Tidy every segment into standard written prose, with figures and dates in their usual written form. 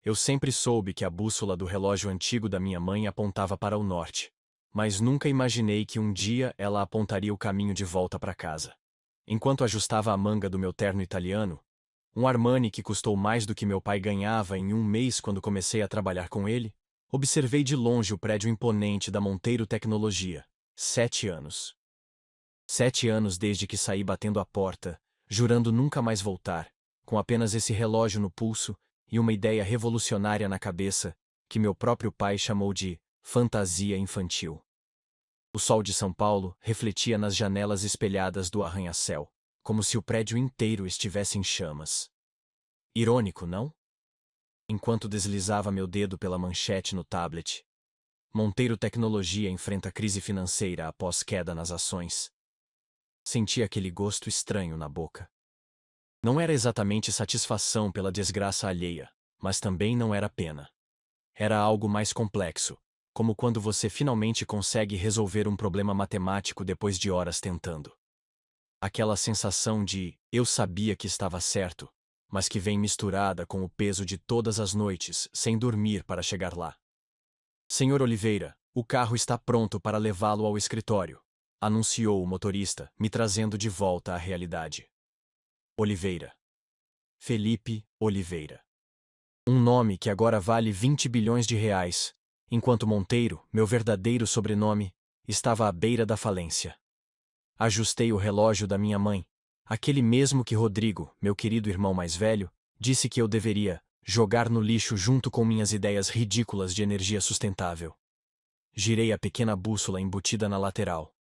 Eu sempre soube que a bússola do relógio antigo da minha mãe apontava para o norte, mas nunca imaginei que um dia ela apontaria o caminho de volta para casa. Enquanto ajustava a manga do meu terno italiano, um Armani que custou mais do que meu pai ganhava em um mês quando comecei a trabalhar com ele, observei de longe o prédio imponente da Monteiro Tecnologia. 7 anos. 7 anos desde que saí batendo a porta, jurando nunca mais voltar, com apenas esse relógio no pulso e uma ideia revolucionária na cabeça, que meu próprio pai chamou de fantasia infantil. O sol de São Paulo refletia nas janelas espelhadas do arranha-céu, como se o prédio inteiro estivesse em chamas. Irônico, não? Enquanto deslizava meu dedo pela manchete no tablet, Monteiro Tecnologia enfrenta crise financeira após queda nas ações. Senti aquele gosto estranho na boca. Não era exatamente satisfação pela desgraça alheia, mas também não era pena. Era algo mais complexo, como quando você finalmente consegue resolver um problema matemático depois de horas tentando. Aquela sensação de eu sabia que estava certo, mas que vem misturada com o peso de todas as noites sem dormir para chegar lá. Senhor Oliveira, o carro está pronto para levá-lo ao escritório, anunciou o motorista, me trazendo de volta à realidade. Oliveira. Felipe Oliveira. Um nome que agora vale 20 bilhões de reais, enquanto Monteiro, meu verdadeiro sobrenome, estava à beira da falência. Ajustei o relógio da minha mãe, aquele mesmo que Rodrigo, meu querido irmão mais velho, disse que eu deveria jogar no lixo junto com minhas ideias ridículas de energia sustentável. Girei a pequena bússola embutida na lateral.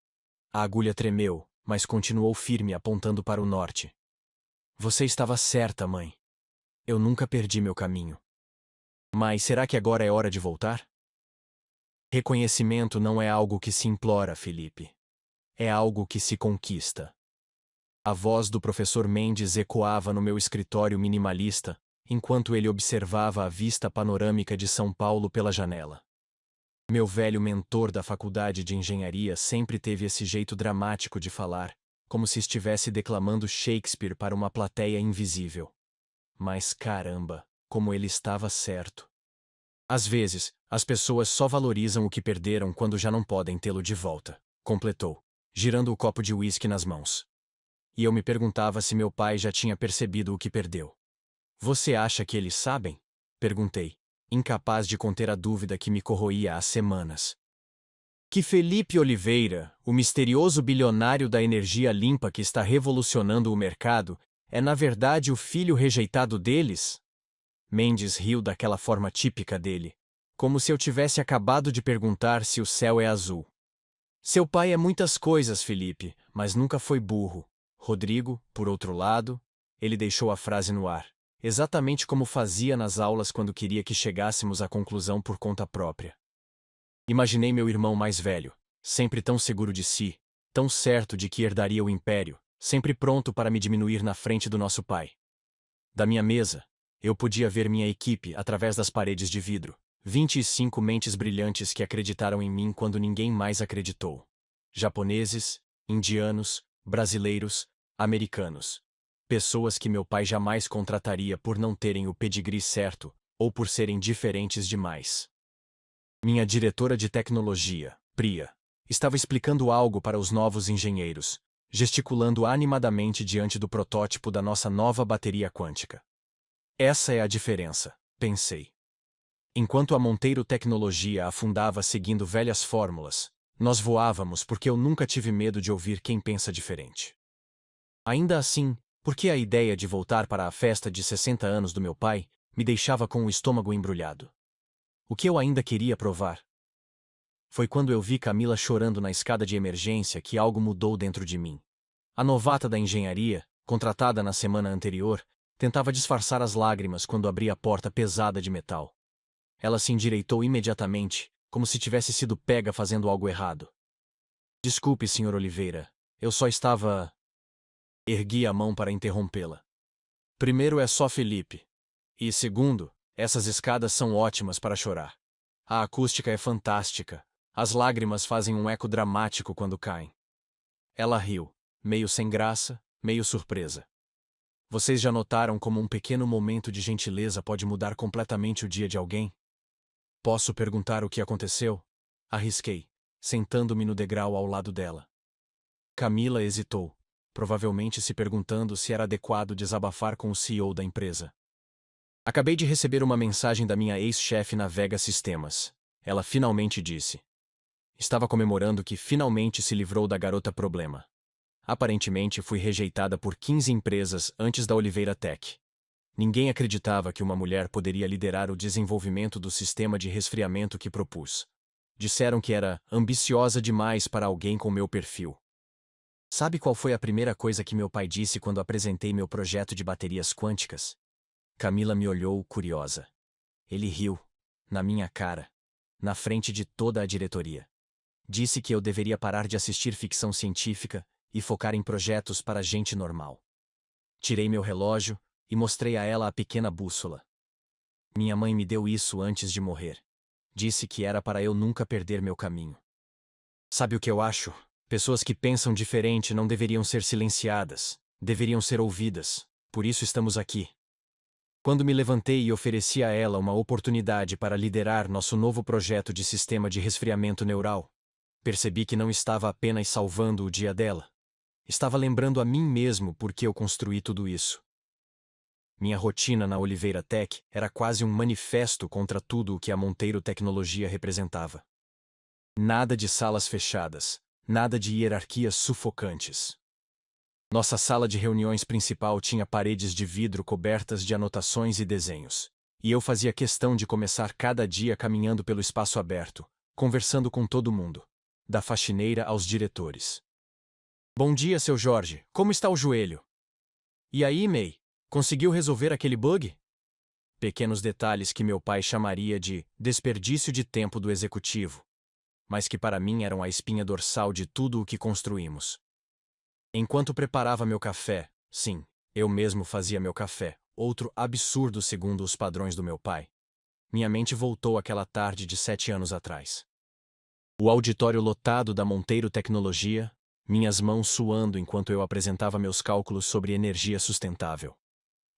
A agulha tremeu, mas continuou firme apontando para o norte. Você estava certa, mãe. Eu nunca perdi meu caminho. Mas será que agora é hora de voltar? Reconhecimento não é algo que se implora, Felipe. É algo que se conquista. A voz do professor Mendes ecoava no meu escritório minimalista, enquanto ele observava a vista panorâmica de São Paulo pela janela. Meu velho mentor da faculdade de engenharia sempre teve esse jeito dramático de falar, como se estivesse declamando Shakespeare para uma plateia invisível. Mas caramba, como ele estava certo. Às vezes, as pessoas só valorizam o que perderam quando já não podem tê-lo de volta, completou, girando o copo de uísque nas mãos. E eu me perguntava se meu pai já tinha percebido o que perdeu. Você acha que eles sabem? Perguntei, incapaz de conter a dúvida que me corroía há semanas. Que Felipe Oliveira, o misterioso bilionário da energia limpa que está revolucionando o mercado, é na verdade o filho rejeitado deles? Mendes riu daquela forma típica dele, como se eu tivesse acabado de perguntar se o céu é azul. Seu pai é muitas coisas, Felipe, mas nunca foi burro. Rodrigo, por outro lado, ele deixou a frase no ar, exatamente como fazia nas aulas quando queria que chegássemos à conclusão por conta própria. Imaginei meu irmão mais velho, sempre tão seguro de si, tão certo de que herdaria o império, sempre pronto para me diminuir na frente do nosso pai. Da minha mesa, eu podia ver minha equipe através das paredes de vidro, 25 mentes brilhantes que acreditaram em mim quando ninguém mais acreditou. Japoneses, indianos, brasileiros, americanos. Pessoas que meu pai jamais contrataria por não terem o pedigree certo ou por serem diferentes demais. Minha diretora de tecnologia, Priya, estava explicando algo para os novos engenheiros, gesticulando animadamente diante do protótipo da nossa nova bateria quântica. Essa é a diferença, pensei. Enquanto a Monteiro Tecnologia afundava seguindo velhas fórmulas, nós voávamos porque eu nunca tive medo de ouvir quem pensa diferente. Ainda assim, porque a ideia de voltar para a festa de 60 anos do meu pai me deixava com o estômago embrulhado. O que eu ainda queria provar? Foi quando eu vi Camila chorando na escada de emergência que algo mudou dentro de mim. A novata da engenharia, contratada na semana anterior, tentava disfarçar as lágrimas quando abri a porta pesada de metal. Ela se endireitou imediatamente, como se tivesse sido pega fazendo algo errado. Desculpe, Sr. Oliveira, eu só estava... Ergui a mão para interrompê-la. Primeiro é só Felipe. E segundo, essas escadas são ótimas para chorar. A acústica é fantástica. As lágrimas fazem um eco dramático quando caem. Ela riu, meio sem graça, meio surpresa. Vocês já notaram como um pequeno momento de gentileza pode mudar completamente o dia de alguém? Posso perguntar o que aconteceu? Arrisquei, sentando-me no degrau ao lado dela. Camila hesitou, provavelmente se perguntando se era adequado desabafar com o CEO da empresa. Acabei de receber uma mensagem da minha ex-chefe na Vega Sistemas. Ela finalmente disse. Estava comemorando que finalmente se livrou da garota problema. Aparentemente fui rejeitada por 15 empresas antes da Oliveira Tech. Ninguém acreditava que uma mulher poderia liderar o desenvolvimento do sistema de resfriamento que propus. Disseram que era ambiciosa demais para alguém com meu perfil. Sabe qual foi a primeira coisa que meu pai disse quando apresentei meu projeto de baterias quânticas? Camila me olhou curiosa. Ele riu, na minha cara, na frente de toda a diretoria. Disse que eu deveria parar de assistir ficção científica e focar em projetos para gente normal. Tirei meu relógio e mostrei a ela a pequena bússola. Minha mãe me deu isso antes de morrer. Disse que era para eu nunca perder meu caminho. Sabe o que eu acho? Pessoas que pensam diferente não deveriam ser silenciadas, deveriam ser ouvidas. Por isso estamos aqui. Quando me levantei e ofereci a ela uma oportunidade para liderar nosso novo projeto de sistema de resfriamento neural, percebi que não estava apenas salvando o dia dela. Estava lembrando a mim mesmo por que eu construí tudo isso. Minha rotina na Oliveira Tech era quase um manifesto contra tudo o que a Monteiro Tecnologia representava. Nada de salas fechadas, nada de hierarquias sufocantes. Nossa sala de reuniões principal tinha paredes de vidro cobertas de anotações e desenhos, e eu fazia questão de começar cada dia caminhando pelo espaço aberto, conversando com todo mundo, da faxineira aos diretores. Bom dia, seu Jorge, como está o joelho? E aí, May, conseguiu resolver aquele bug? Pequenos detalhes que meu pai chamaria de desperdício de tempo do executivo, mas que para mim eram a espinha dorsal de tudo o que construímos. Enquanto preparava meu café, sim, eu mesmo fazia meu café, outro absurdo segundo os padrões do meu pai, minha mente voltou àquela tarde de 7 anos atrás. O auditório lotado da Monteiro Tecnologia, minhas mãos suando enquanto eu apresentava meus cálculos sobre energia sustentável.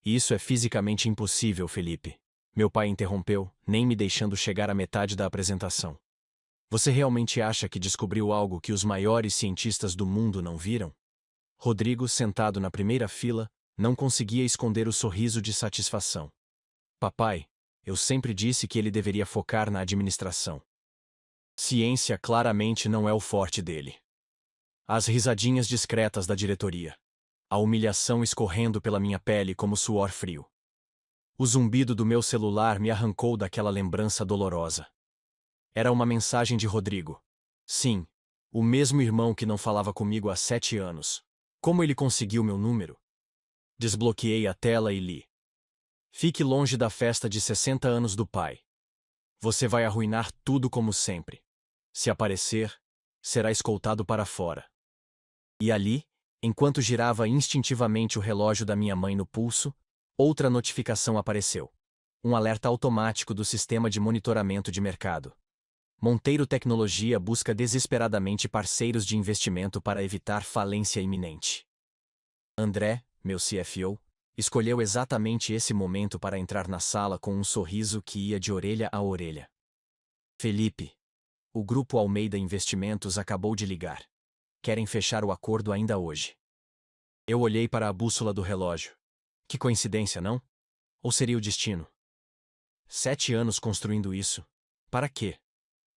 Isso é fisicamente impossível, Felipe. Meu pai interrompeu, nem me deixando chegar à metade da apresentação. Você realmente acha que descobriu algo que os maiores cientistas do mundo não viram? Rodrigo, sentado na primeira fila, não conseguia esconder o sorriso de satisfação. Papai, eu sempre disse que ele deveria focar na administração. Ciência claramente não é o forte dele. As risadinhas discretas da diretoria. A humilhação escorrendo pela minha pele como suor frio. O zumbido do meu celular me arrancou daquela lembrança dolorosa. Era uma mensagem de Rodrigo. Sim, o mesmo irmão que não falava comigo há 7 anos. Como ele conseguiu meu número? Desbloqueei a tela e li. Fique longe da festa de 60 anos do pai. Você vai arruinar tudo como sempre. Se aparecer, será escoltado para fora. E ali, enquanto girava instintivamente o relógio da minha mãe no pulso, outra notificação apareceu. Um alerta automático do sistema de monitoramento de mercado. Monteiro Tecnologia busca desesperadamente parceiros de investimento para evitar falência iminente. André, meu CFO, escolheu exatamente esse momento para entrar na sala com um sorriso que ia de orelha a orelha. Felipe, o Grupo Almeida Investimentos acabou de ligar. Querem fechar o acordo ainda hoje. Eu olhei para a bússola do relógio. Que coincidência, não? Ou seria o destino? 7 anos construindo isso. Para quê?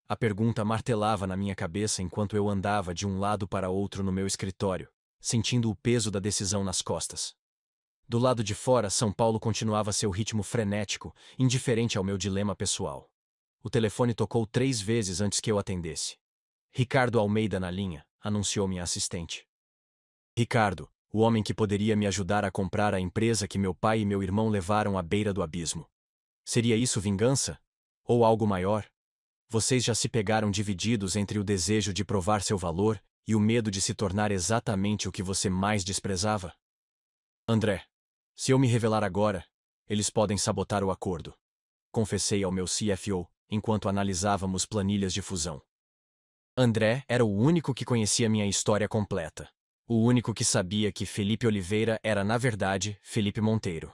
A pergunta martelava na minha cabeça enquanto eu andava de um lado para outro no meu escritório, sentindo o peso da decisão nas costas. Do lado de fora, São Paulo continuava seu ritmo frenético, indiferente ao meu dilema pessoal. O telefone tocou 3 vezes antes que eu atendesse. Ricardo Almeida na linha, anunciou minha assistente. Ricardo, o homem que poderia me ajudar a comprar a empresa que meu pai e meu irmão levaram à beira do abismo. Seria isso vingança? Ou algo maior? Vocês já se pegaram divididos entre o desejo de provar seu valor e o medo de se tornar exatamente o que você mais desprezava? André, se eu me revelar agora, eles podem sabotar o acordo. Confessei ao meu CFO, enquanto analisávamos planilhas de fusão. André era o único que conhecia minha história completa. O único que sabia que Felipe Oliveira era, na verdade, Felipe Monteiro.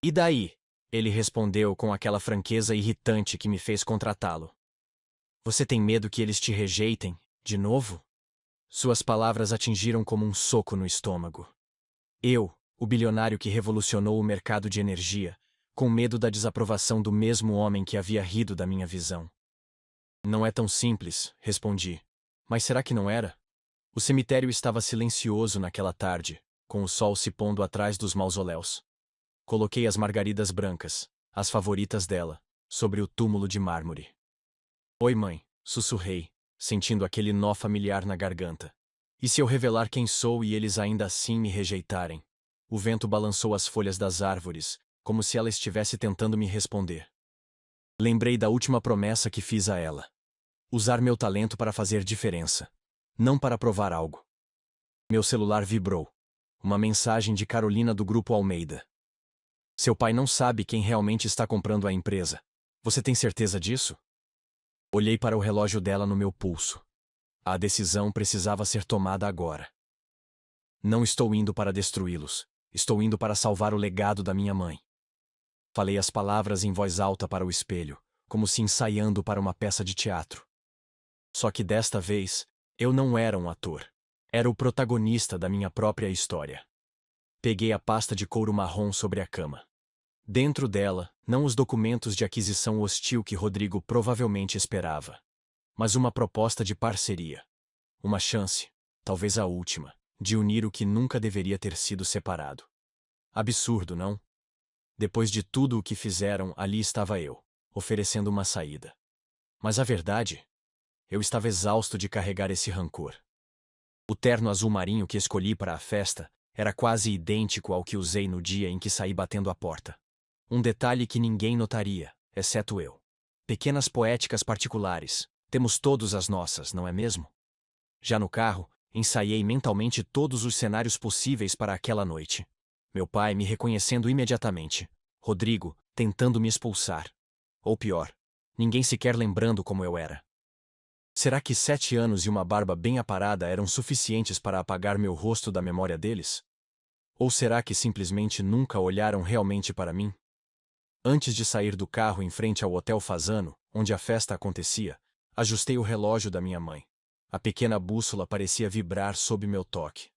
E daí? Ele respondeu com aquela franqueza irritante que me fez contratá-lo. Você tem medo que eles te rejeitem, de novo? Suas palavras atingiram como um soco no estômago. Eu, o bilionário que revolucionou o mercado de energia, com medo da desaprovação do mesmo homem que havia rido da minha visão. Não é tão simples, respondi. Mas será que não era? O cemitério estava silencioso naquela tarde, com o sol se pondo atrás dos mausoléus. Coloquei as margaridas brancas, as favoritas dela, sobre o túmulo de mármore. Oi, mãe, sussurrei, sentindo aquele nó familiar na garganta. E se eu revelar quem sou e eles ainda assim me rejeitarem? O vento balançou as folhas das árvores, como se ela estivesse tentando me responder. Lembrei da última promessa que fiz a ela. Usar meu talento para fazer diferença. Não para provar algo. Meu celular vibrou. Uma mensagem de Carolina do Grupo Almeida. Seu pai não sabe quem realmente está comprando a empresa. Você tem certeza disso? Olhei para o relógio dela no meu pulso. A decisão precisava ser tomada agora. Não estou indo para destruí-los. Estou indo para salvar o legado da minha mãe. Falei as palavras em voz alta para o espelho, como se ensaiando para uma peça de teatro. Só que desta vez, eu não era um ator. Era o protagonista da minha própria história. Peguei a pasta de couro marrom sobre a cama. Dentro dela, não os documentos de aquisição hostil que Rodrigo provavelmente esperava, mas uma proposta de parceria. Uma chance, talvez a última, de unir o que nunca deveria ter sido separado. Absurdo, não? Depois de tudo o que fizeram, ali estava eu, oferecendo uma saída. Mas a verdade? Eu estava exausto de carregar esse rancor. O terno azul marinho que escolhi para a festa era quase idêntico ao que usei no dia em que saí batendo a porta. Um detalhe que ninguém notaria, exceto eu. Pequenas poéticas particulares, temos todos as nossas, não é mesmo? Já no carro, ensaiei mentalmente todos os cenários possíveis para aquela noite. Meu pai me reconhecendo imediatamente. Rodrigo tentando me expulsar. Ou pior, ninguém sequer lembrando como eu era. Será que 7 anos e uma barba bem aparada eram suficientes para apagar meu rosto da memória deles? Ou será que simplesmente nunca olharam realmente para mim? Antes de sair do carro em frente ao Hotel Fasano, onde a festa acontecia, ajustei o relógio da minha mãe. A pequena bússola parecia vibrar sob meu toque.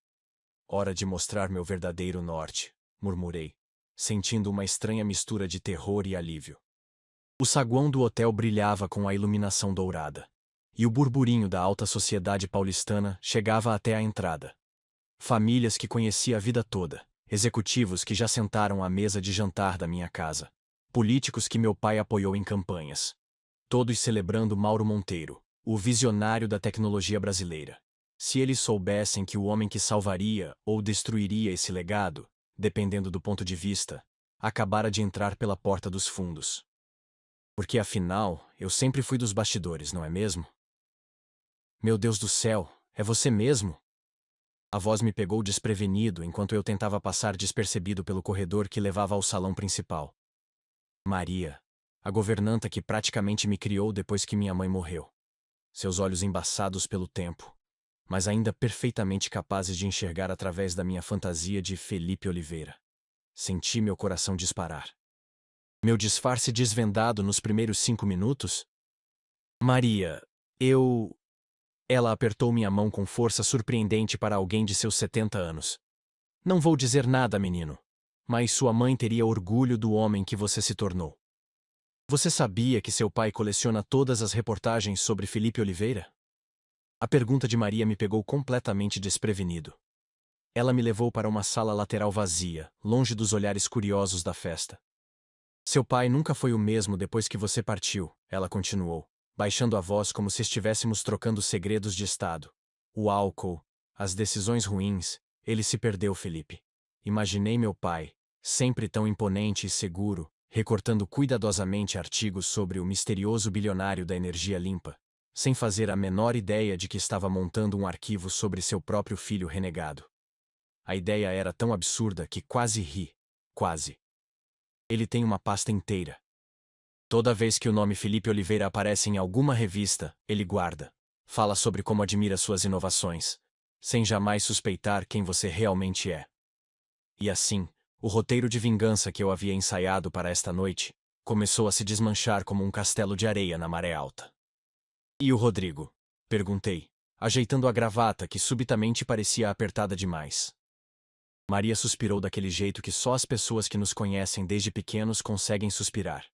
Hora de mostrar meu verdadeiro norte, murmurei, sentindo uma estranha mistura de terror e alívio. O saguão do hotel brilhava com a iluminação dourada, e o burburinho da alta sociedade paulistana chegava até a entrada. Famílias que conhecia a vida toda, executivos que já sentaram à mesa de jantar da minha casa, políticos que meu pai apoiou em campanhas. Todos celebrando Mauro Monteiro, o visionário da tecnologia brasileira. Se eles soubessem que o homem que salvaria ou destruiria esse legado, dependendo do ponto de vista, acabara de entrar pela porta dos fundos. Porque afinal, eu sempre fui dos bastidores, não é mesmo? Meu Deus do céu, é você mesmo? A voz me pegou desprevenido enquanto eu tentava passar despercebido pelo corredor que levava ao salão principal. Maria, a governanta que praticamente me criou depois que minha mãe morreu. Seus olhos embaçados pelo tempo, mas ainda perfeitamente capazes de enxergar através da minha fantasia de Felipe Oliveira. Senti meu coração disparar. Meu disfarce desvendado nos primeiros 5 minutos? Maria, eu... Ela apertou minha mão com força surpreendente para alguém de seus 70 anos. Não vou dizer nada, menino. Mas sua mãe teria orgulho do homem que você se tornou. Você sabia que seu pai coleciona todas as reportagens sobre Felipe Oliveira? A pergunta de Maria me pegou completamente desprevenido. Ela me levou para uma sala lateral vazia, longe dos olhares curiosos da festa. Seu pai nunca foi o mesmo depois que você partiu, ela continuou, baixando a voz como se estivéssemos trocando segredos de estado. O álcool, as decisões ruins, ele se perdeu, Felipe. Imaginei meu pai, sempre tão imponente e seguro, recortando cuidadosamente artigos sobre o misterioso bilionário da energia limpa, sem fazer a menor ideia de que estava montando um arquivo sobre seu próprio filho renegado. A ideia era tão absurda que quase ri. Quase. Ele tem uma pasta inteira. Toda vez que o nome Felipe Oliveira aparece em alguma revista, ele guarda. Fala sobre como admira suas inovações. sem jamais suspeitar quem você realmente é. E assim, o roteiro de vingança que eu havia ensaiado para esta noite começou a se desmanchar como um castelo de areia na maré alta. E o Rodrigo? Perguntei, ajeitando a gravata que subitamente parecia apertada demais. Maria suspirou daquele jeito que só as pessoas que nos conhecem desde pequenos conseguem suspirar.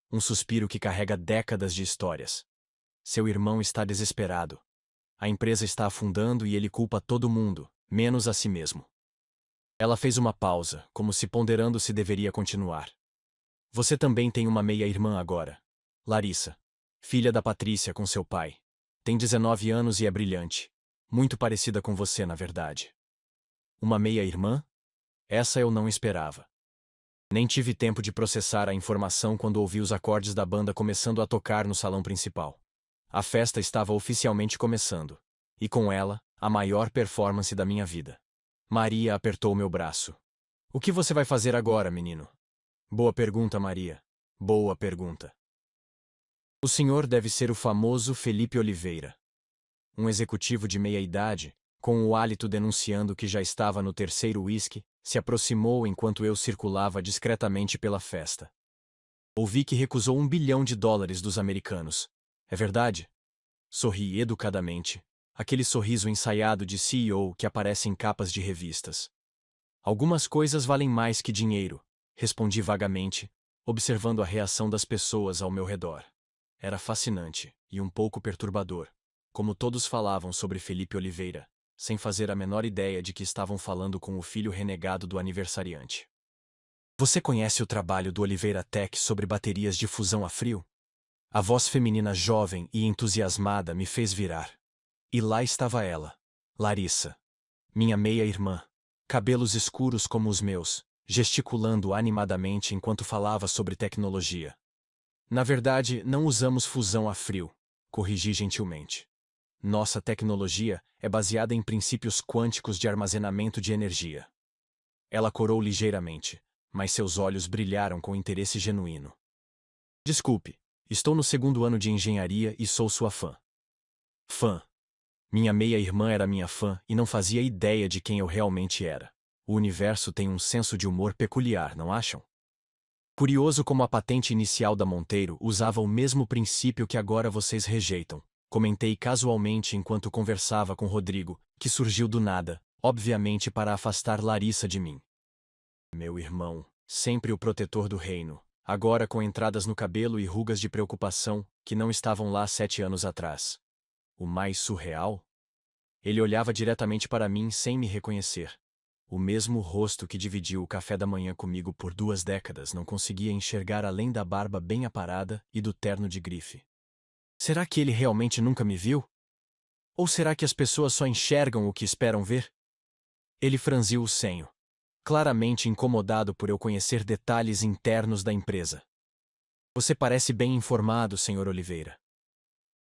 Um suspiro que carrega décadas de histórias. Seu irmão está desesperado. A empresa está afundando e ele culpa todo mundo, menos a si mesmo. Ela fez uma pausa, como se ponderando se deveria continuar. Você também tem uma meia-irmã agora. Larissa. Filha da Patrícia com seu pai. Tem 19 anos e é brilhante. Muito parecida com você, na verdade. Uma meia-irmã? Essa eu não esperava. Nem tive tempo de processar a informação quando ouvi os acordes da banda começando a tocar no salão principal. A festa estava oficialmente começando. E com ela, a maior performance da minha vida. Maria apertou meu braço. O que você vai fazer agora, menino? Boa pergunta, Maria. Boa pergunta. O senhor deve ser o famoso Felipe Oliveira. Um executivo de meia-idade, com o hálito denunciando que já estava no terceiro uísque, se aproximou enquanto eu circulava discretamente pela festa. Ouvi que recusou $1 bilhão dos americanos. É verdade? Sorri educadamente, aquele sorriso ensaiado de CEO que aparece em capas de revistas. Algumas coisas valem mais que dinheiro, respondi vagamente, observando a reação das pessoas ao meu redor. Era fascinante e um pouco perturbador, como todos falavam sobre Felipe Oliveira, sem fazer a menor ideia de que estavam falando com o filho renegado do aniversariante. Você conhece o trabalho do Oliveira Tech sobre baterias de fusão a frio? A voz feminina jovem e entusiasmada me fez virar. E lá estava ela, Larissa, minha meia-irmã, cabelos escuros como os meus, gesticulando animadamente enquanto falava sobre tecnologia. Na verdade, não usamos fusão a frio, corrigi gentilmente. Nossa tecnologia é baseada em princípios quânticos de armazenamento de energia. Ela corou ligeiramente, mas seus olhos brilharam com interesse genuíno. Desculpe, estou no 2º ano de engenharia e sou sua fã. Fã. Minha meia-irmã era minha fã e não fazia ideia de quem eu realmente era. O universo tem um senso de humor peculiar, não acham? Curioso como a patente inicial da Monteiro usava o mesmo princípio que agora vocês rejeitam. Comentei casualmente enquanto conversava com Rodrigo, que surgiu do nada, obviamente para afastar Larissa de mim. Meu irmão, sempre o protetor do reino, agora com entradas no cabelo e rugas de preocupação, que não estavam lá 7 anos atrás. O mais surreal? Ele olhava diretamente para mim sem me reconhecer. O mesmo rosto que dividiu o café da manhã comigo por 2 décadas não conseguia enxergar além da barba bem aparada e do terno de grife. Será que ele realmente nunca me viu? Ou será que as pessoas só enxergam o que esperam ver? Ele franziu o senho, claramente incomodado por eu conhecer detalhes internos da empresa. Você parece bem informado, Sr. Oliveira.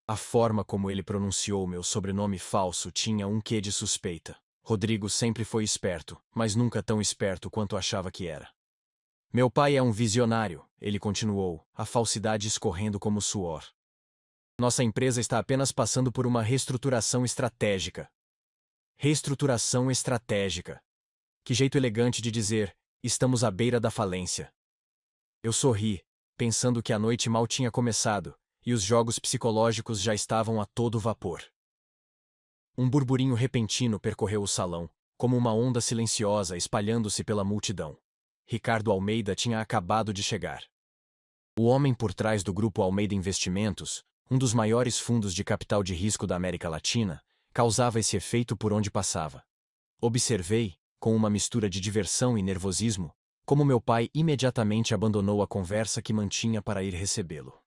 A forma como ele pronunciou meu sobrenome falso tinha um quê de suspeita. Rodrigo sempre foi esperto, mas nunca tão esperto quanto achava que era. Meu pai é um visionário, ele continuou, a falsidade escorrendo como suor. Nossa empresa está apenas passando por uma reestruturação estratégica. Reestruturação estratégica. Que jeito elegante de dizer, estamos à beira da falência. Eu sorri, pensando que a noite mal tinha começado, e os jogos psicológicos já estavam a todo vapor. Um burburinho repentino percorreu o salão, como uma onda silenciosa espalhando-se pela multidão. Ricardo Almeida tinha acabado de chegar. O homem por trás do Grupo Almeida Investimentos, um dos maiores fundos de capital de risco da América Latina, causava esse efeito por onde passava. Observei, com uma mistura de diversão e nervosismo, como meu pai imediatamente abandonou a conversa que mantinha para ir recebê-lo.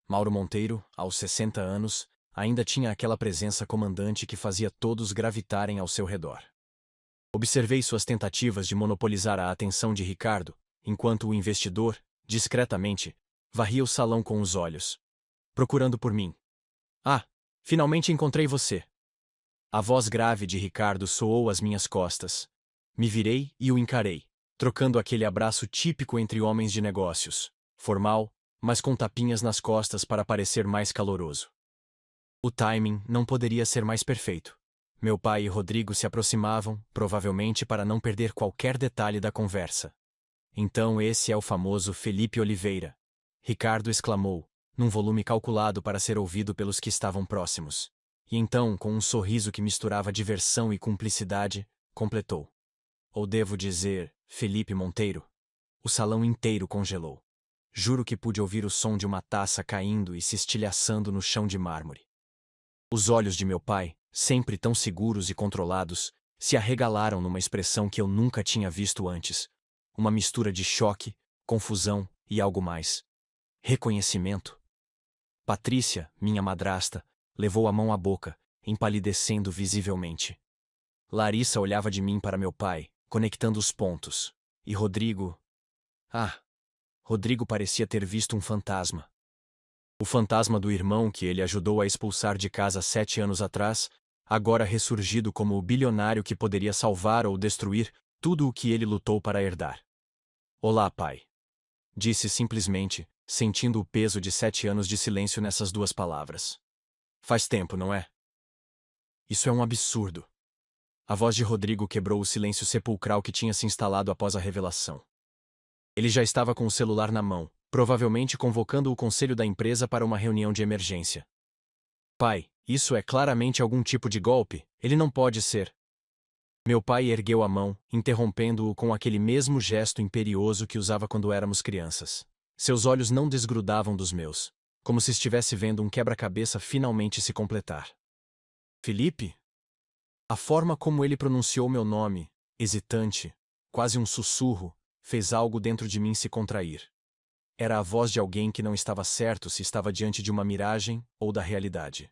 Mauro Monteiro, aos 60 anos, ainda tinha aquela presença comandante que fazia todos gravitarem ao seu redor. Observei suas tentativas de monopolizar a atenção de Ricardo, enquanto o investidor, discretamente, varria o salão com os olhos, procurando por mim. Ah, finalmente encontrei você. A voz grave de Ricardo soou às minhas costas. Me virei e o encarei, trocando aquele abraço típico entre homens de negócios, formal, mas com tapinhas nas costas para parecer mais caloroso. O timing não poderia ser mais perfeito. Meu pai e Rodrigo se aproximavam, provavelmente para não perder qualquer detalhe da conversa. Então esse é o famoso Felipe Oliveira. Ricardo exclamou, num volume calculado para ser ouvido pelos que estavam próximos. E então, com um sorriso que misturava diversão e cumplicidade, completou. Ou devo dizer, Felipe Monteiro? O salão inteiro congelou. Juro que pude ouvir o som de uma taça caindo e se estilhaçando no chão de mármore. Os olhos de meu pai, sempre tão seguros e controlados, se arregalaram numa expressão que eu nunca tinha visto antes. Uma mistura de choque, confusão e algo mais. Reconhecimento. Patrícia, minha madrasta, levou a mão à boca, empalidecendo visivelmente. Larissa olhava de mim para meu pai, conectando os pontos. E Rodrigo... Rodrigo parecia ter visto um fantasma. O fantasma do irmão que ele ajudou a expulsar de casa 7 anos atrás, agora ressurgido como o bilionário que poderia salvar ou destruir tudo o que ele lutou para herdar. Olá, pai. Disse simplesmente, sentindo o peso de 7 anos de silêncio nessas duas palavras. Faz tempo, não é? Isso é um absurdo. A voz de Rodrigo quebrou o silêncio sepulcral que tinha se instalado após a revelação. Ele já estava com o celular na mão, provavelmente convocando o conselho da empresa para uma reunião de emergência. Pai, isso é claramente algum tipo de golpe, ele não pode ser. Meu pai ergueu a mão, interrompendo-o com aquele mesmo gesto imperioso que usava quando éramos crianças. Seus olhos não desgrudavam dos meus, como se estivesse vendo um quebra-cabeça finalmente se completar. Felipe? A forma como ele pronunciou meu nome, hesitante, quase um sussurro, fez algo dentro de mim se contrair. Era a voz de alguém que não estava certo se estava diante de uma miragem ou da realidade.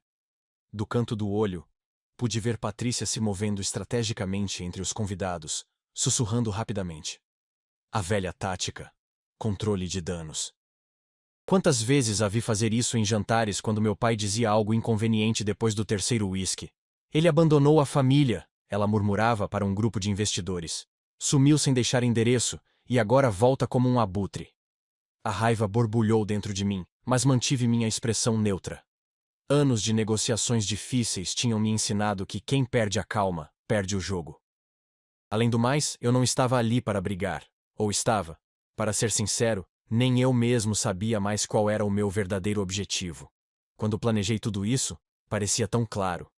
Do canto do olho, pude ver Patrícia se movendo estrategicamente entre os convidados, sussurrando rapidamente. A velha tática. Controle de danos. Quantas vezes a vi fazer isso em jantares quando meu pai dizia algo inconveniente depois do terceiro uísque? Ele abandonou a família, ela murmurava para um grupo de investidores. Sumiu sem deixar endereço, e agora volta como um abutre. A raiva borbulhou dentro de mim, mas mantive minha expressão neutra. Anos de negociações difíceis tinham me ensinado que quem perde a calma, perde o jogo. Além do mais, eu não estava ali para brigar. Ou estava. Para ser sincero, nem eu mesmo sabia mais qual era o meu verdadeiro objetivo. Quando planejei tudo isso, parecia tão claro.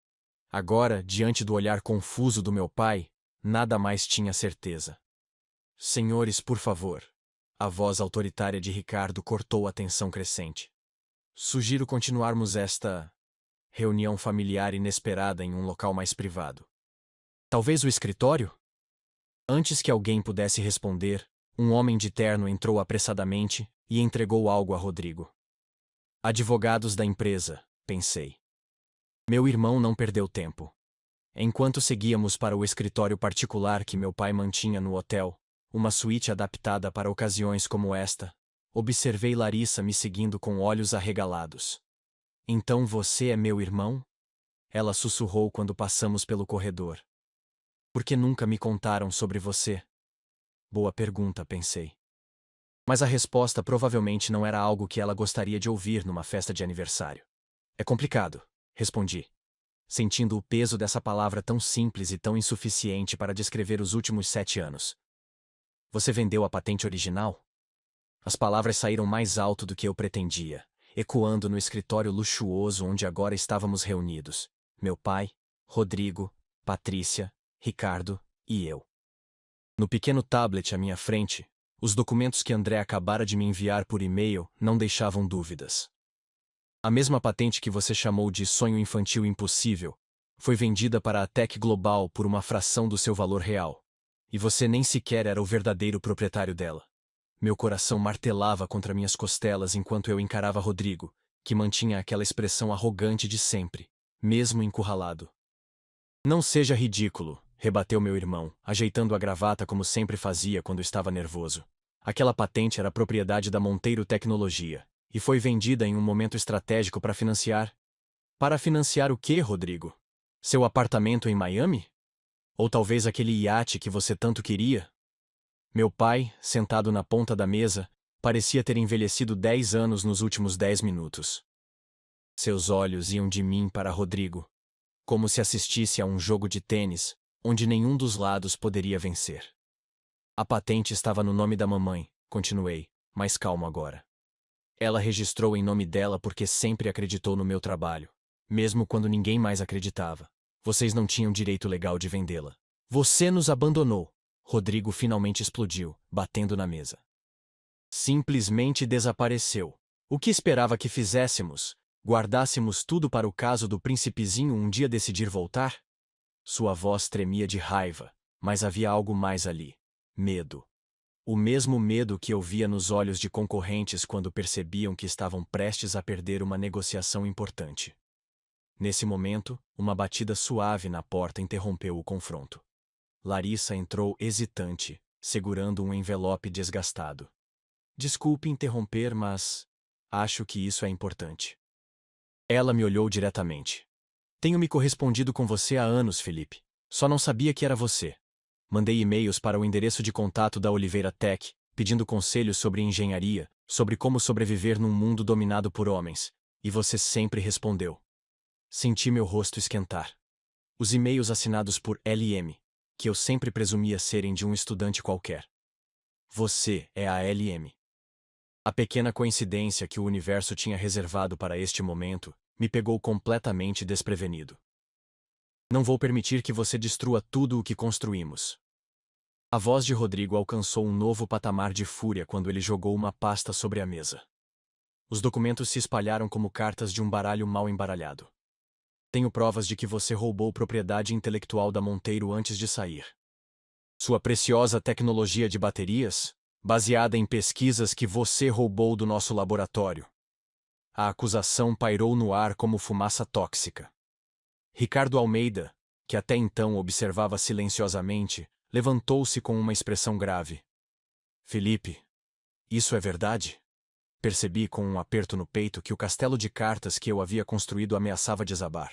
Agora, diante do olhar confuso do meu pai, nada mais tinha certeza. Senhores, por favor. A voz autoritária de Ricardo cortou a tensão crescente. Sugiro continuarmos esta reunião familiar inesperada em um local mais privado. Talvez o escritório? Antes que alguém pudesse responder, um homem de terno entrou apressadamente e entregou algo a Rodrigo. Advogados da empresa, pensei. Meu irmão não perdeu tempo. Enquanto seguíamos para o escritório particular que meu pai mantinha no hotel, uma suíte adaptada para ocasiões como esta, observei Larissa me seguindo com olhos arregalados. Então você é meu irmão? Ela sussurrou quando passamos pelo corredor. Por que nunca me contaram sobre você? Boa pergunta, pensei. Mas a resposta provavelmente não era algo que ela gostaria de ouvir numa festa de aniversário. É complicado, respondi, sentindo o peso dessa palavra tão simples e tão insuficiente para descrever os últimos 7 anos. Você vendeu a patente original? As palavras saíram mais alto do que eu pretendia, ecoando no escritório luxuoso onde agora estávamos reunidos. Meu pai, Rodrigo, Patrícia, Ricardo e eu. No pequeno tablet à minha frente, os documentos que André acabara de me enviar por e-mail não deixavam dúvidas. A mesma patente que você chamou de sonho infantil impossível foi vendida para a Tech Global por uma fração do seu valor real. E você nem sequer era o verdadeiro proprietário dela. Meu coração martelava contra minhas costelas enquanto eu encarava Rodrigo, que mantinha aquela expressão arrogante de sempre, mesmo encurralado. Não seja ridículo, rebateu meu irmão, ajeitando a gravata como sempre fazia quando estava nervoso. Aquela patente era propriedade da Monteiro Tecnologia, e foi vendida em um momento estratégico para financiar... Para financiar o quê, Rodrigo? Seu apartamento em Miami? Ou talvez aquele iate que você tanto queria? Meu pai, sentado na ponta da mesa, parecia ter envelhecido 10 anos nos últimos 10 minutos. Seus olhos iam de mim para Rodrigo. como se assistisse a um jogo de tênis, onde nenhum dos lados poderia vencer. A patente estava no nome da mamãe, continuei, mais calmo agora. Ela registrou em nome dela porque sempre acreditou no meu trabalho, mesmo quando ninguém mais acreditava. Vocês não tinham direito legal de vendê-la. Você nos abandonou. Rodrigo finalmente explodiu, batendo na mesa. Simplesmente desapareceu. O que esperava que fizéssemos? Guardássemos tudo para o caso do príncipezinho um dia decidir voltar? Sua voz tremia de raiva, mas havia algo mais ali. Medo. O mesmo medo que eu via nos olhos de concorrentes quando percebiam que estavam prestes a perder uma negociação importante. Nesse momento, uma batida suave na porta interrompeu o confronto. Larissa entrou hesitante, segurando um envelope desgastado. Desculpe interromper, mas acho que isso é importante. Ela me olhou diretamente. Tenho me correspondido com você há anos, Felipe. Só não sabia que era você. Mandei e-mails para o endereço de contato da Oliveira Tech, pedindo conselhos sobre engenharia, sobre como sobreviver num mundo dominado por homens, e você sempre respondeu. Senti meu rosto esquentar. Os e-mails assinados por LM, que eu sempre presumia serem de um estudante qualquer. Você é a LM. A pequena coincidência que o universo tinha reservado para este momento me pegou completamente desprevenido. Não vou permitir que você destrua tudo o que construímos. A voz de Rodrigo alcançou um novo patamar de fúria quando ele jogou uma pasta sobre a mesa. Os documentos se espalharam como cartas de um baralho mal embaralhado. Tenho provas de que você roubou propriedade intelectual da Monteiro antes de sair. Sua preciosa tecnologia de baterias, baseada em pesquisas que você roubou do nosso laboratório. A acusação pairou no ar como fumaça tóxica. Ricardo Almeida, que até então observava silenciosamente, levantou-se com uma expressão grave. Felipe, isso é verdade? Percebi com um aperto no peito que o castelo de cartas que eu havia construído ameaçava desabar.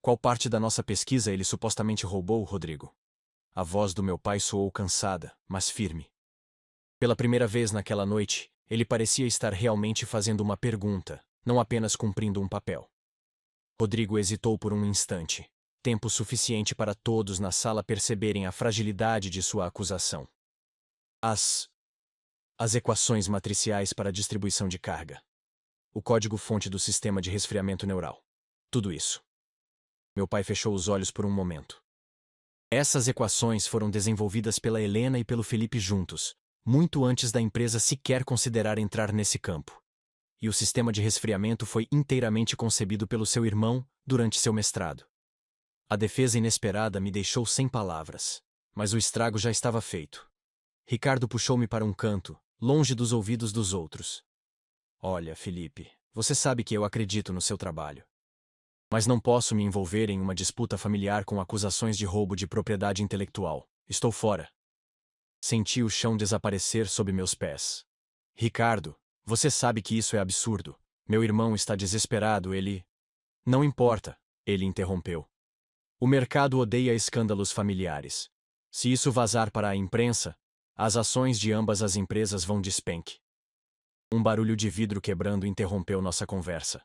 Qual parte da nossa pesquisa ele supostamente roubou, Rodrigo? A voz do meu pai soou cansada, mas firme. Pela primeira vez naquela noite, ele parecia estar realmente fazendo uma pergunta, não apenas cumprindo um papel. Rodrigo hesitou por um instante, tempo suficiente para todos na sala perceberem a fragilidade de sua acusação. As equações matriciais para a distribuição de carga. O código-fonte do sistema de resfriamento neural. Tudo isso. Meu pai fechou os olhos por um momento. Essas equações foram desenvolvidas pela Helena e pelo Felipe juntos, muito antes da empresa sequer considerar entrar nesse campo. E o sistema de resfriamento foi inteiramente concebido pelo seu irmão durante seu mestrado. A defesa inesperada me deixou sem palavras, mas o estrago já estava feito. Ricardo puxou-me para um canto, longe dos ouvidos dos outros. Olha, Felipe, você sabe que eu acredito no seu trabalho. Mas não posso me envolver em uma disputa familiar com acusações de roubo de propriedade intelectual. Estou fora. Senti o chão desaparecer sob meus pés. Ricardo, você sabe que isso é absurdo. Meu irmão está desesperado, ele... Não importa, ele interrompeu. O mercado odeia escândalos familiares. Se isso vazar para a imprensa, as ações de ambas as empresas vão despenque. Um barulho de vidro quebrando interrompeu nossa conversa.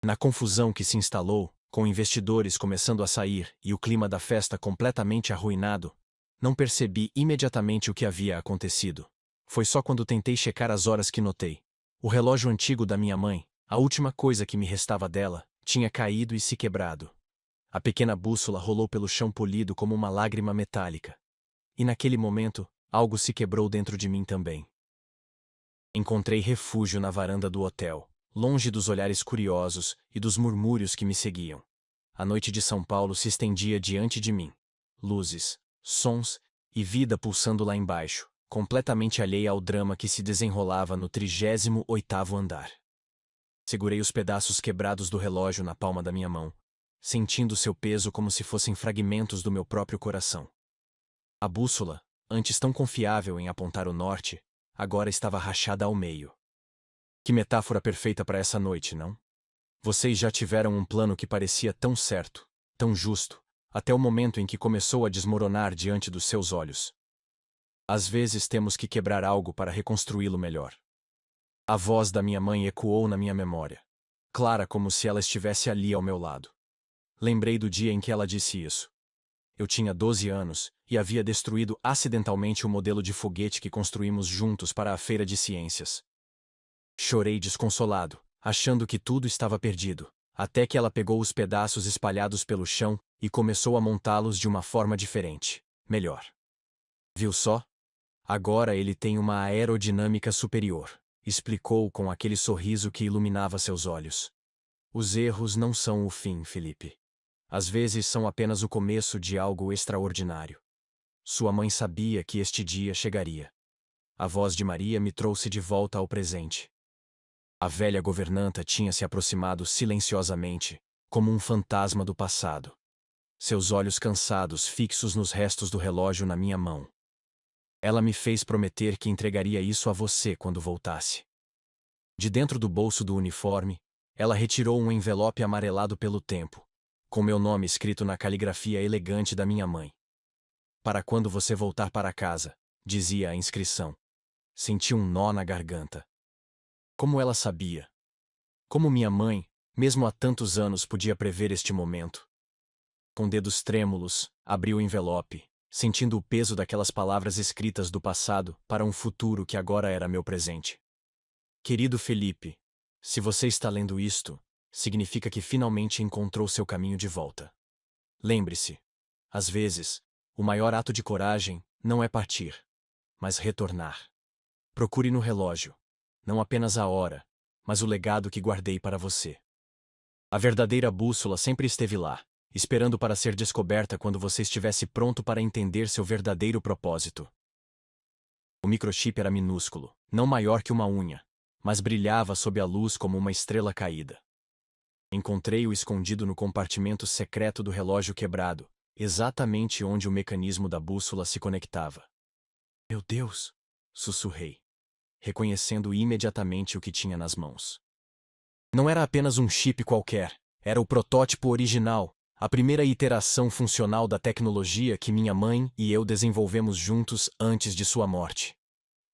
Na confusão que se instalou, com investidores começando a sair e o clima da festa completamente arruinado, não percebi imediatamente o que havia acontecido. Foi só quando tentei checar as horas que notei. O relógio antigo da minha mãe, a última coisa que me restava dela, tinha caído e se quebrado. A pequena bússola rolou pelo chão polido como uma lágrima metálica. E naquele momento, algo se quebrou dentro de mim também. Encontrei refúgio na varanda do hotel, longe dos olhares curiosos e dos murmúrios que me seguiam. A noite de São Paulo se estendia diante de mim. Luzes, sons e vida pulsando lá embaixo, completamente alheia ao drama que se desenrolava no 38º andar. Segurei os pedaços quebrados do relógio na palma da minha mão, sentindo seu peso como se fossem fragmentos do meu próprio coração. A bússola, antes tão confiável em apontar o norte, agora estava rachada ao meio. Que metáfora perfeita para essa noite, não? Vocês já tiveram um plano que parecia tão certo, tão justo, até o momento em que começou a desmoronar diante dos seus olhos. Às vezes temos que quebrar algo para reconstruí-lo melhor. A voz da minha mãe ecoou na minha memória, clara como se ela estivesse ali ao meu lado. Lembrei do dia em que ela disse isso. Eu tinha 12 anos e havia destruído acidentalmente o modelo de foguete que construímos juntos para a feira de ciências. Chorei desconsolado, achando que tudo estava perdido, até que ela pegou os pedaços espalhados pelo chão e começou a montá-los de uma forma diferente, melhor. Viu só? Agora ele tem uma aerodinâmica superior, explicou com aquele sorriso que iluminava seus olhos. Os erros não são o fim, Felipe. Às vezes são apenas o começo de algo extraordinário. Sua mãe sabia que este dia chegaria. A voz de Maria me trouxe de volta ao presente. A velha governanta tinha se aproximado silenciosamente, como um fantasma do passado. Seus olhos cansados fixos nos restos do relógio na minha mão. Ela me fez prometer que entregaria isso a você quando voltasse. De dentro do bolso do uniforme, ela retirou um envelope amarelado pelo tempo, com meu nome escrito na caligrafia elegante da minha mãe. Para quando você voltar para casa, dizia a inscrição. Senti um nó na garganta. Como ela sabia? Como minha mãe, mesmo há tantos anos, podia prever este momento? Com dedos trêmulos, abri o envelope, sentindo o peso daquelas palavras escritas do passado para um futuro que agora era meu presente. Querido Felipe, se você está lendo isto, significa que finalmente encontrou seu caminho de volta. Lembre-se, às vezes, o maior ato de coragem não é partir, mas retornar. Procure no relógio, não apenas a hora, mas o legado que guardei para você. A verdadeira bússola sempre esteve lá, esperando para ser descoberta quando você estivesse pronto para entender seu verdadeiro propósito. O microchip era minúsculo, não maior que uma unha, mas brilhava sob a luz como uma estrela caída. Encontrei-o escondido no compartimento secreto do relógio quebrado, exatamente onde o mecanismo da bússola se conectava. Meu Deus! Sussurrei, reconhecendo imediatamente o que tinha nas mãos. Não era apenas um chip qualquer, era o protótipo original, a primeira iteração funcional da tecnologia que minha mãe e eu desenvolvemos juntos antes de sua morte.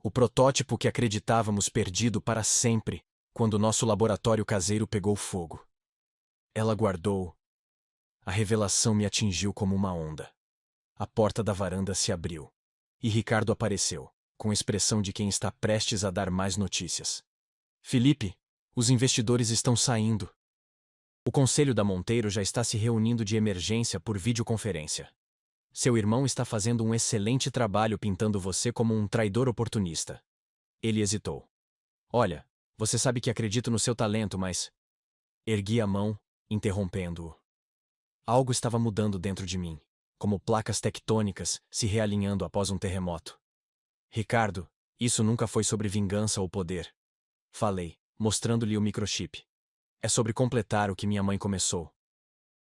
O protótipo que acreditávamos perdido para sempre, quando nosso laboratório caseiro pegou fogo. Ela guardou. A revelação me atingiu como uma onda. A porta da varanda se abriu. E Ricardo apareceu, com expressão de quem está prestes a dar mais notícias. Felipe, os investidores estão saindo. O conselho da Monteiro já está se reunindo de emergência por videoconferência. Seu irmão está fazendo um excelente trabalho pintando você como um traidor oportunista. Ele hesitou. Olha, você sabe que acredito no seu talento, mas... Ergui a mão, interrompendo-o. Algo estava mudando dentro de mim, como placas tectônicas se realinhando após um terremoto. Ricardo, isso nunca foi sobre vingança ou poder. Falei, mostrando-lhe o microchip. É sobre completar o que minha mãe começou.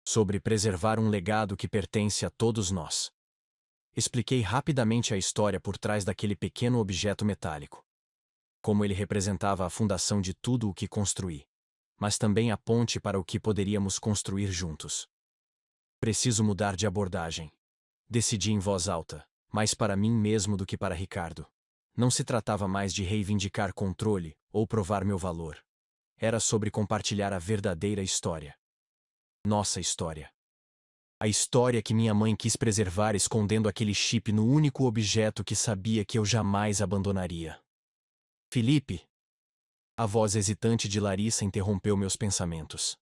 Sobre preservar um legado que pertence a todos nós. Expliquei rapidamente a história por trás daquele pequeno objeto metálico. Como ele representava a fundação de tudo o que construí, mas também a ponte para o que poderíamos construir juntos. Preciso mudar de abordagem. Decidi em voz alta, mais para mim mesmo do que para Ricardo. Não se tratava mais de reivindicar controle ou provar meu valor. Era sobre compartilhar a verdadeira história. Nossa história. A história que minha mãe quis preservar escondendo aquele chip no único objeto que sabia que eu jamais abandonaria. Felipe. A voz hesitante de Larissa interrompeu meus pensamentos.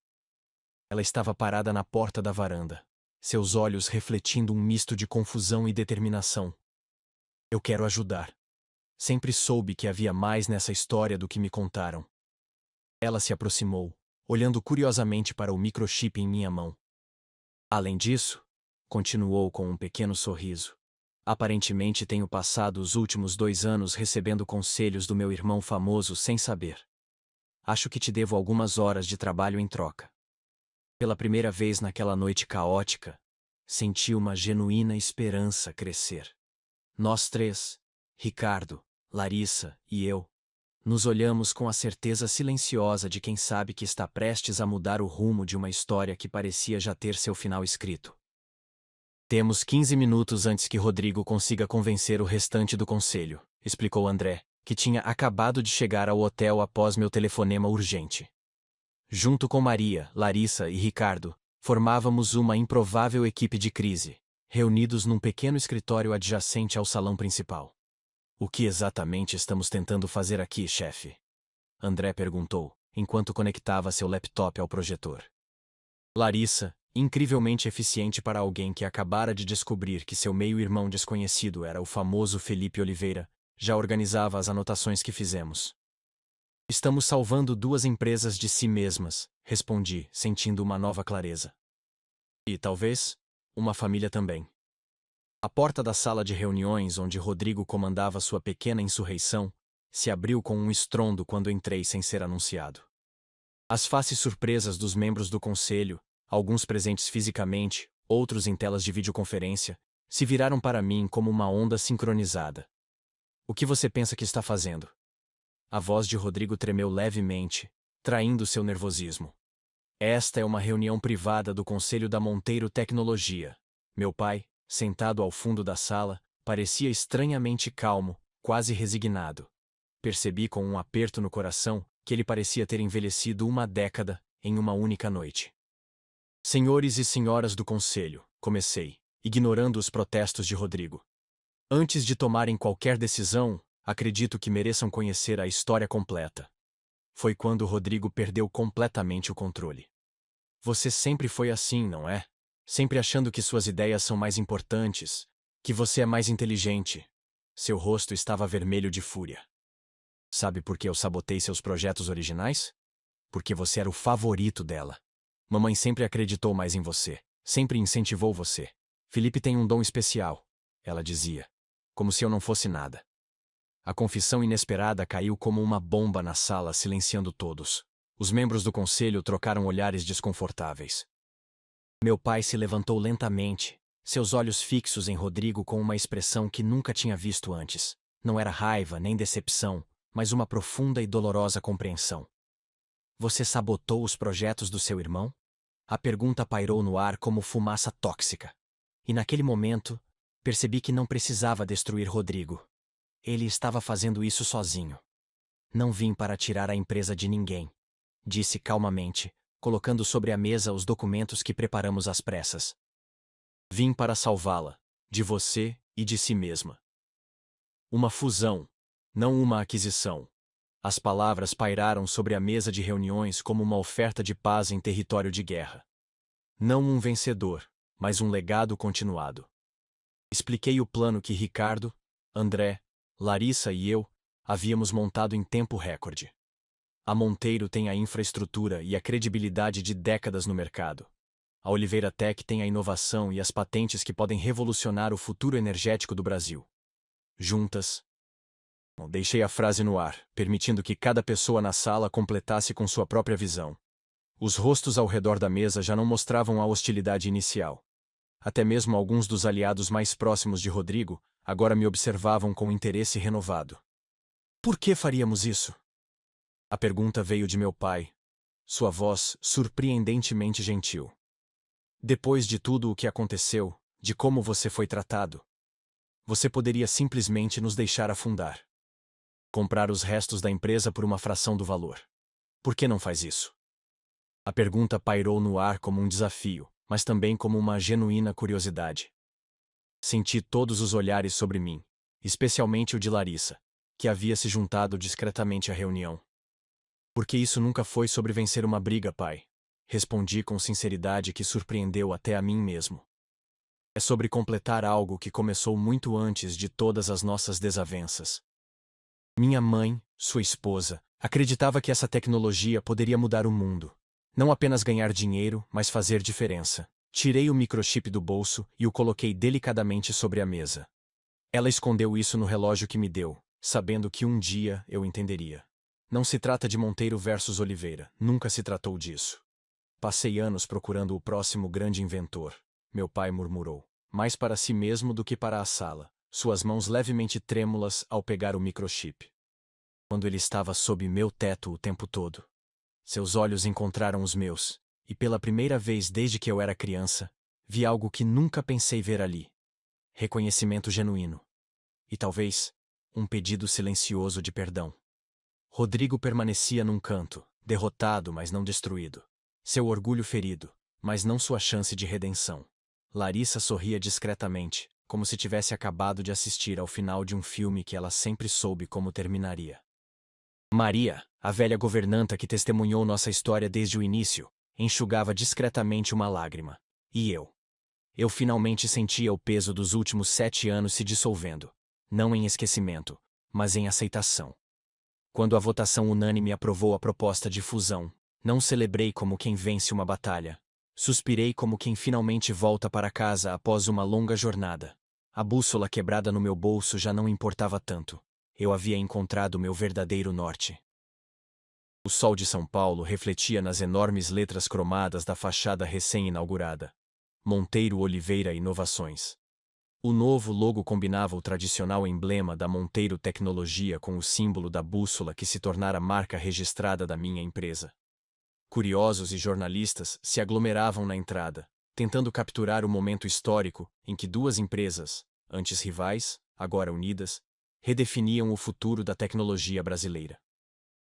Ela estava parada na porta da varanda, seus olhos refletindo um misto de confusão e determinação. Eu quero ajudar. Sempre soube que havia mais nessa história do que me contaram. Ela se aproximou, olhando curiosamente para o microchip em minha mão. Além disso, continuou com um pequeno sorriso, aparentemente tenho passado os últimos 2 anos recebendo conselhos do meu irmão famoso sem saber. Acho que te devo algumas horas de trabalho em troca. Pela primeira vez naquela noite caótica, senti uma genuína esperança crescer. Nós três, Ricardo, Larissa e eu, nos olhamos com a certeza silenciosa de quem sabe que está prestes a mudar o rumo de uma história que parecia já ter seu final escrito. Temos 15 minutos antes que Rodrigo consiga convencer o restante do conselho, explicou André, que tinha acabado de chegar ao hotel após meu telefonema urgente. Junto com Maria, Larissa e Ricardo, Formávamos uma improvável equipe de crise, reunidos num pequeno escritório adjacente ao salão principal. O que exatamente estamos tentando fazer aqui, chefe? André perguntou, enquanto conectava seu laptop ao projetor. Larissa, incrivelmente eficiente para alguém que acabara de descobrir que seu meio-irmão desconhecido era o famoso Felipe Oliveira, já organizava as anotações que fizemos. Estamos salvando 2 empresas de si mesmas, respondi, sentindo uma nova clareza. E, talvez, uma família também. A porta da sala de reuniões onde Rodrigo comandava sua pequena insurreição se abriu com um estrondo quando entrei sem ser anunciado. As faces surpresas dos membros do conselho, alguns presentes fisicamente, outros em telas de videoconferência, se viraram para mim como uma onda sincronizada. O que você pensa que está fazendo? A voz de Rodrigo tremeu levemente, traindo seu nervosismo. Esta é uma reunião privada do Conselho da Monteiro Tecnologia. Meu pai, sentado ao fundo da sala, parecia estranhamente calmo, quase resignado. Percebi com um aperto no coração que ele parecia ter envelhecido 1 década em uma única noite. Senhores e senhoras do Conselho, comecei, ignorando os protestos de Rodrigo. Antes de tomarem qualquer decisão, acredito que mereçam conhecer a história completa. Foi quando Rodrigo perdeu completamente o controle. Você sempre foi assim, não é? Sempre achando que suas ideias são mais importantes, que você é mais inteligente. Seu rosto estava vermelho de fúria. Sabe por que eu sabotei seus projetos originais? Porque você era o favorito dela. Mamãe sempre acreditou mais em você, sempre incentivou você. Felipe tem um dom especial, ela dizia, como se eu não fosse nada. A confissão inesperada caiu como uma bomba na sala, silenciando todos. Os membros do conselho trocaram olhares desconfortáveis. Meu pai se levantou lentamente, seus olhos fixos em Rodrigo com uma expressão que nunca tinha visto antes. Não era raiva nem decepção, mas uma profunda e dolorosa compreensão. Você sabotou os projetos do seu irmão? A pergunta pairou no ar como fumaça tóxica. E naquele momento, percebi que não precisava destruir Rodrigo. Ele estava fazendo isso sozinho. Não vim para tirar a empresa de ninguém, disse calmamente, colocando sobre a mesa os documentos que preparamos às pressas. Vim para salvá-la, de você e de si mesma. Uma fusão, não uma aquisição. As palavras pairaram sobre a mesa de reuniões como uma oferta de paz em território de guerra. Não um vencedor, mas um legado continuado. Expliquei o plano que Ricardo, André, Larissa e eu havíamos montado em tempo recorde. A Monteiro tem a infraestrutura e a credibilidade de décadas no mercado. A Oliveira Tech tem a inovação e as patentes que podem revolucionar o futuro energético do Brasil. Juntas. Deixei a frase no ar, permitindo que cada pessoa na sala completasse com sua própria visão. Os rostos ao redor da mesa já não mostravam a hostilidade inicial. Até mesmo alguns dos aliados mais próximos de Rodrigo agora me observavam com interesse renovado. Por que faríamos isso? A pergunta veio de meu pai, sua voz surpreendentemente gentil. Depois de tudo o que aconteceu, de como você foi tratado, você poderia simplesmente nos deixar afundar. Comprar os restos da empresa por uma fração do valor. Por que não faz isso? A pergunta pairou no ar como um desafio, mas também como uma genuína curiosidade. Senti todos os olhares sobre mim, especialmente o de Larissa, que havia se juntado discretamente à reunião. Porque isso nunca foi sobre vencer uma briga, pai. Respondi com sinceridade que surpreendeu até a mim mesmo. É sobre completar algo que começou muito antes de todas as nossas desavenças. Minha mãe, sua esposa, acreditava que essa tecnologia poderia mudar o mundo. Não apenas ganhar dinheiro, mas fazer diferença. Tirei o microchip do bolso e o coloquei delicadamente sobre a mesa. Ela escondeu isso no relógio que me deu, sabendo que um dia eu entenderia. Não se trata de Monteiro versus Oliveira, nunca se tratou disso. Passei anos procurando o próximo grande inventor, meu pai murmurou, mais para si mesmo do que para a sala, suas mãos levemente trêmulas ao pegar o microchip. Quando ele estava sob meu teto o tempo todo. Seus olhos encontraram os meus, e pela primeira vez desde que eu era criança, vi algo que nunca pensei ver ali. Reconhecimento genuíno. E talvez, um pedido silencioso de perdão. Rodrigo permanecia num canto, derrotado, mas não destruído. Seu orgulho ferido, mas não sua chance de redenção. Larissa sorria discretamente, como se tivesse acabado de assistir ao final de um filme que ela sempre soube como terminaria. Maria, a velha governanta que testemunhou nossa história desde o início, enxugava discretamente uma lágrima. E eu? Eu finalmente sentia o peso dos últimos 7 anos se dissolvendo, não em esquecimento, mas em aceitação. Quando a votação unânime aprovou a proposta de fusão, não celebrei como quem vence uma batalha. Suspirei como quem finalmente volta para casa após uma longa jornada. A bússola quebrada no meu bolso já não importava tanto. Eu havia encontrado meu verdadeiro norte. O sol de São Paulo refletia nas enormes letras cromadas da fachada recém-inaugurada. Monteiro Oliveira Inovações. O novo logo combinava o tradicional emblema da Monteiro Tecnologia com o símbolo da bússola que se tornara marca registrada da minha empresa. Curiosos e jornalistas se aglomeravam na entrada, tentando capturar o momento histórico em que duas empresas, antes rivais, agora unidas, redefiniam o futuro da tecnologia brasileira.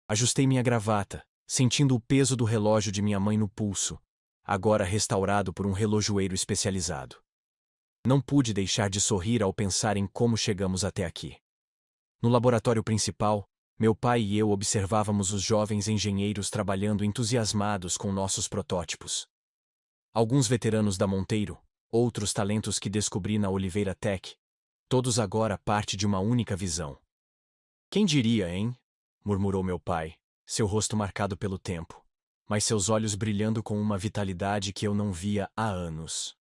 Ajustei minha gravata, sentindo o peso do relógio de minha mãe no pulso, agora restaurado por um relojoeiro especializado. Não pude deixar de sorrir ao pensar em como chegamos até aqui. No laboratório principal, meu pai e eu observávamos os jovens engenheiros trabalhando entusiasmados com nossos protótipos. Alguns veteranos da Monteiro, outros talentos que descobri na Oliveira Tech, todos agora parte de uma única visão. Quem diria, hein? Murmurou meu pai, seu rosto marcado pelo tempo, mas seus olhos brilhando com uma vitalidade que eu não via há anos.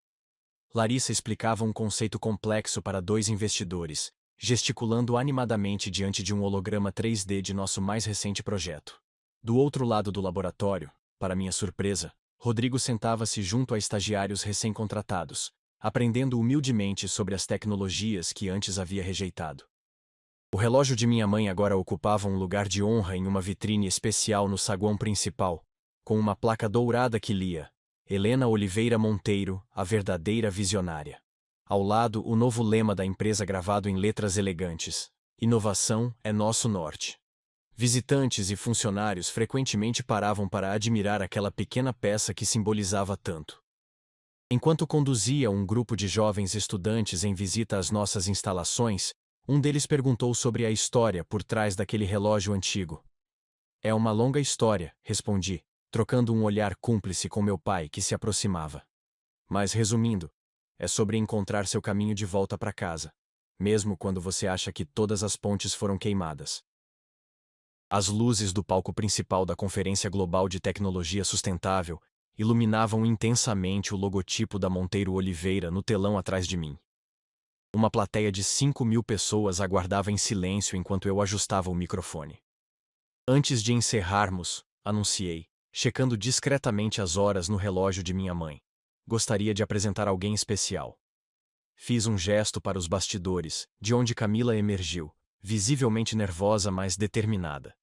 Larissa explicava um conceito complexo para 2 investidores, gesticulando animadamente diante de um holograma 3D de nosso mais recente projeto. Do outro lado do laboratório, para minha surpresa, Rodrigo sentava-se junto a estagiários recém-contratados, aprendendo humildemente sobre as tecnologias que antes havia rejeitado. O relógio de minha mãe agora ocupava um lugar de honra em uma vitrine especial no saguão principal, com uma placa dourada que lia: Helena Oliveira Monteiro, a verdadeira visionária. Ao lado, o novo lema da empresa gravado em letras elegantes: Inovação é nosso norte. Visitantes e funcionários frequentemente paravam para admirar aquela pequena peça que simbolizava tanto. Enquanto conduzia um grupo de jovens estudantes em visita às nossas instalações, um deles perguntou sobre a história por trás daquele relógio antigo. É uma longa história, respondi, trocando um olhar cúmplice com meu pai que se aproximava. Mas resumindo, é sobre encontrar seu caminho de volta para casa, mesmo quando você acha que todas as pontes foram queimadas. As luzes do palco principal da Conferência Global de Tecnologia Sustentável iluminavam intensamente o logotipo da Monteiro Oliveira no telão atrás de mim. Uma plateia de 5.000 pessoas aguardava em silêncio enquanto eu ajustava o microfone. Antes de encerrarmos, anunciei, checando discretamente as horas no relógio de minha mãe. Gostaria de apresentar alguém especial. Fiz um gesto para os bastidores, de onde Camila emergiu, visivelmente nervosa mas determinada.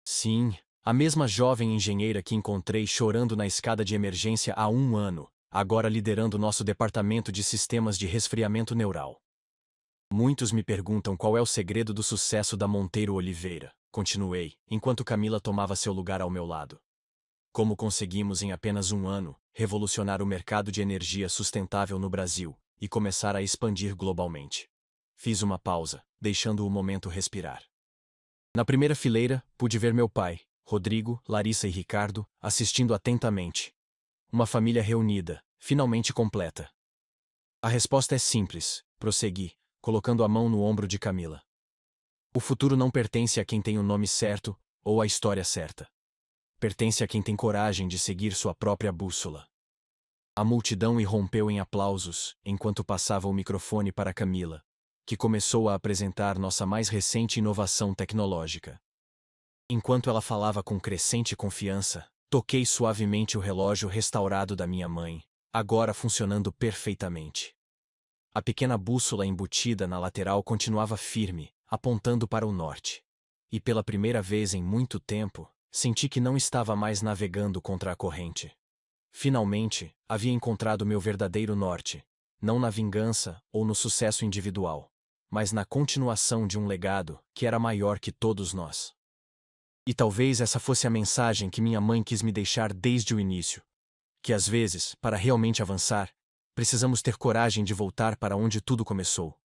Sim, a mesma jovem engenheira que encontrei chorando na escada de emergência há 1 ano, agora liderando nosso departamento de sistemas de resfriamento neural. Muitos me perguntam qual é o segredo do sucesso da Monteiro Oliveira, continuei, enquanto Camila tomava seu lugar ao meu lado. Como conseguimos em apenas 1 ano, revolucionar o mercado de energia sustentável no Brasil e começar a expandir globalmente. Fiz uma pausa, deixando o momento respirar. Na primeira fileira, pude ver meu pai, Rodrigo, Larissa e Ricardo, assistindo atentamente. Uma família reunida, finalmente completa. A resposta é simples, prossegui, colocando a mão no ombro de Camila. O futuro não pertence a quem tem o nome certo ou a história certa. Pertence a quem tem coragem de seguir sua própria bússola. A multidão irrompeu em aplausos enquanto passava o microfone para Camila, que começou a apresentar nossa mais recente inovação tecnológica. Enquanto ela falava com crescente confiança, toquei suavemente o relógio restaurado da minha mãe, agora funcionando perfeitamente. A pequena bússola embutida na lateral continuava firme, apontando para o norte. E pela primeira vez em muito tempo, senti que não estava mais navegando contra a corrente. Finalmente, havia encontrado meu verdadeiro norte, não na vingança ou no sucesso individual, mas na continuação de um legado que era maior que todos nós. E talvez essa fosse a mensagem que minha mãe quis me deixar desde o início. Que às vezes, para realmente avançar, precisamos ter coragem de voltar para onde tudo começou.